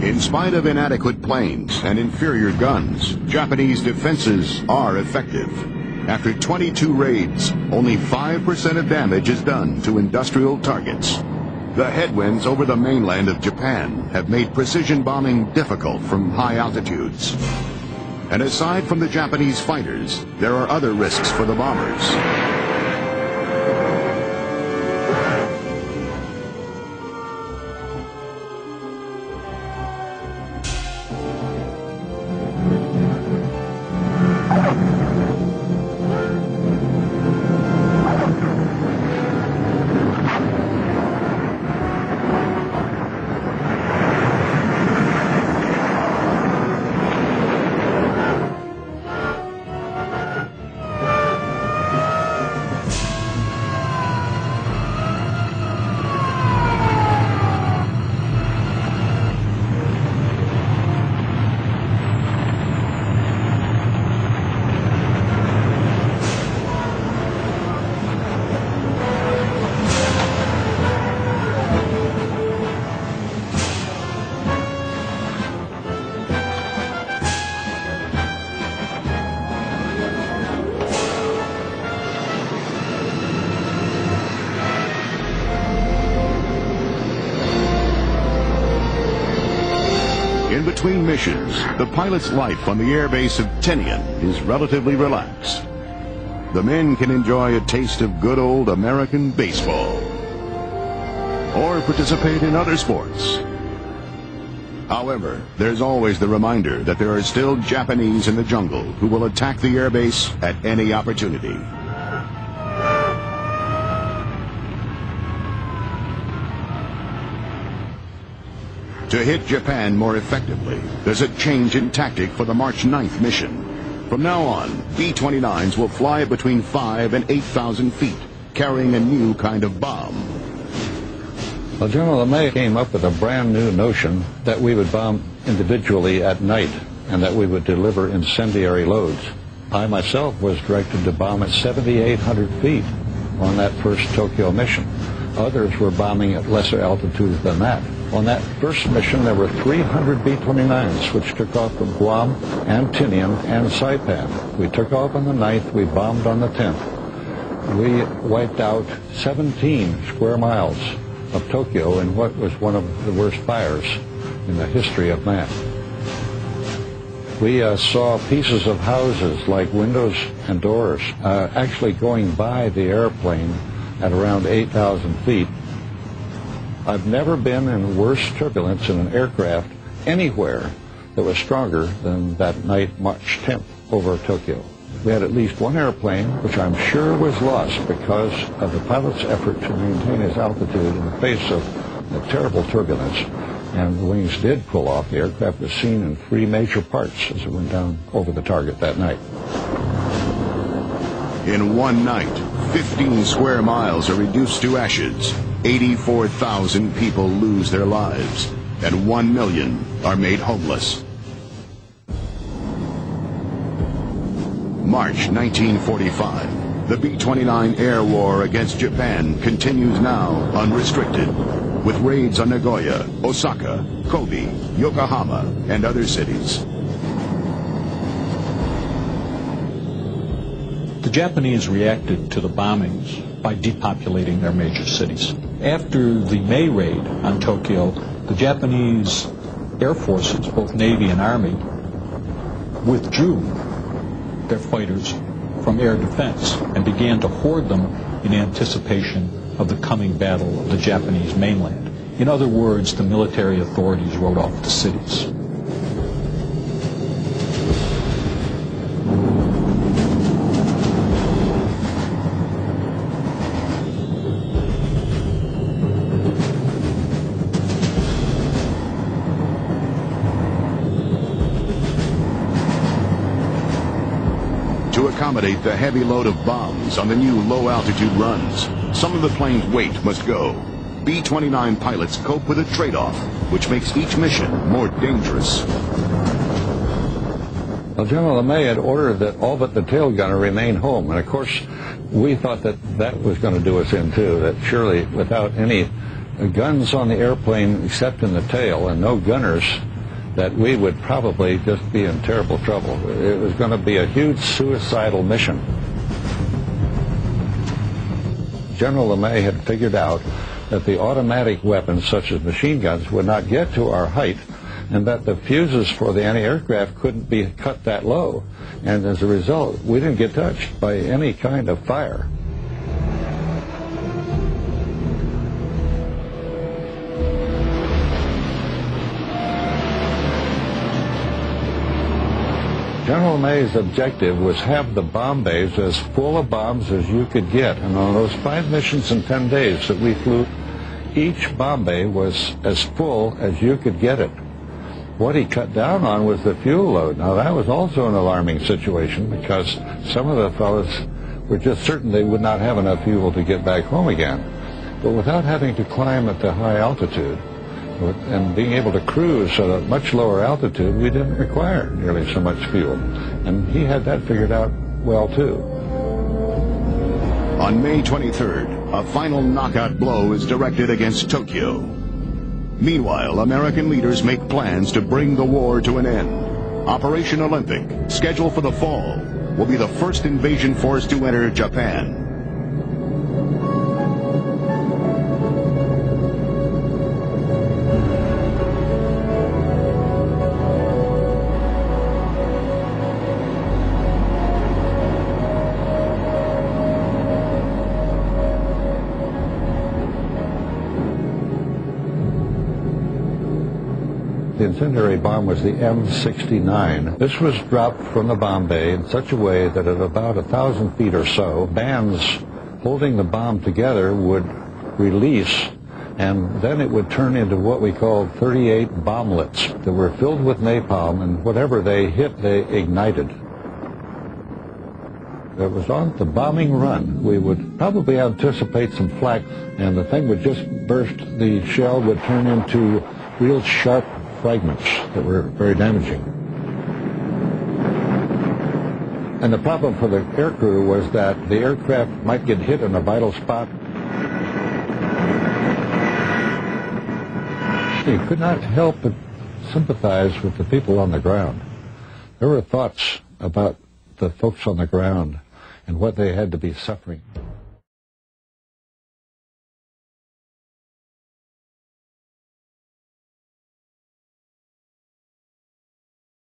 In spite of inadequate planes and inferior guns, Japanese defenses are effective. After 22 raids, only 5% of damage is done to industrial targets. The headwinds over the mainland of Japan have made precision bombing difficult from high altitudes. And aside from the Japanese fighters, there are other risks for the bombers. Between missions, the pilot's life on the airbase of Tinian is relatively relaxed. The men can enjoy a taste of good old American baseball or participate in other sports. However, there's always the reminder that there are still Japanese in the jungle who will attack the airbase at any opportunity. To hit Japan more effectively, there's a change in tactic for the March 9th mission. From now on, B-29s will fly at between 5,000 and 8,000 feet, carrying a new kind of bomb. Well, General LeMay came up with a brand new notion that we would bomb individually at night and that we would deliver incendiary loads. I myself was directed to bomb at 7,800 feet on that first Tokyo mission. Others were bombing at lesser altitudes than that. On that first mission, there were 300 B-29s, which took off from Guam and Tinian and Saipan. We took off on the 9th, we bombed on the 10th. We wiped out 17 square miles of Tokyo in what was one of the worst fires in the history of man. We saw pieces of houses like windows and doors actually going by the airplane at around 8,000 feet. I've never been in worse turbulence in an aircraft anywhere that was stronger than that night, March 10th, over Tokyo. We had at least one airplane, which I'm sure was lost because of the pilot's effort to maintain his altitude in the face of the terrible turbulence. And the wings did pull off. The aircraft was seen in 3 major parts as it went down over the target that night. In one night, 15 square miles are reduced to ashes. 84,000 people lose their lives, and 1 million are made homeless. March 1945. The B-29 air war against Japan continues now unrestricted, with raids on Nagoya, Osaka, Kobe, Yokohama, and other cities. The Japanese reacted to the bombings by depopulating their major cities. After the May raid on Tokyo, the Japanese air forces, both Navy and Army, withdrew their fighters from air defense and began to hoard them in anticipation of the coming battle of the Japanese mainland. In other words, the military authorities wrote off the cities. To accommodate the heavy load of bombs on the new low-altitude runs, some of the plane's weight must go. B-29 pilots cope with a trade-off, which makes each mission more dangerous. Well, General LeMay had ordered that all but the tail gunner remain home, and of course we thought that that was going to do us in too, that surely without any guns on the airplane except in the tail and no gunners that we would probably just be in terrible trouble. It was going to be a huge suicidal mission. General LeMay had figured out that the automatic weapons, such as machine guns, would not get to our height, and that the fuses for the anti-aircraft couldn't be cut that low. And as a result, we didn't get touched by any kind of fire. General May's objective was have the bomb bays as full of bombs as you could get. And on those 5 missions in 10 days that we flew, each bomb bay was as full as you could get it. What he cut down on was the fuel load. Now that was also an alarming situation, because some of the fellows were just certain they would not have enough fuel to get back home again. But without having to climb at the high altitude, and being able to cruise at a much lower altitude, we didn't require nearly so much fuel. And he had that figured out well, too. On May 23rd, a final knockout blow is directed against Tokyo. Meanwhile, American leaders make plans to bring the war to an end. Operation Olympic, scheduled for the fall, will be the first invasion force to enter Japan. The incendiary bomb was the M69. This was dropped from the bomb bay in such a way that at about 1,000 feet or so, bands holding the bomb together would release, and then it would turn into what we called 38 bomblets that were filled with napalm, and whatever they hit, they ignited. It was on the bombing run. We would probably anticipate some flak, and the thing would just burst. The shell would turn into real sharp fragments that were very damaging. And the problem for the aircrew was that the aircraft might get hit in a vital spot. You could not help but sympathize with the people on the ground. There were thoughts about the folks on the ground and what they had to be suffering.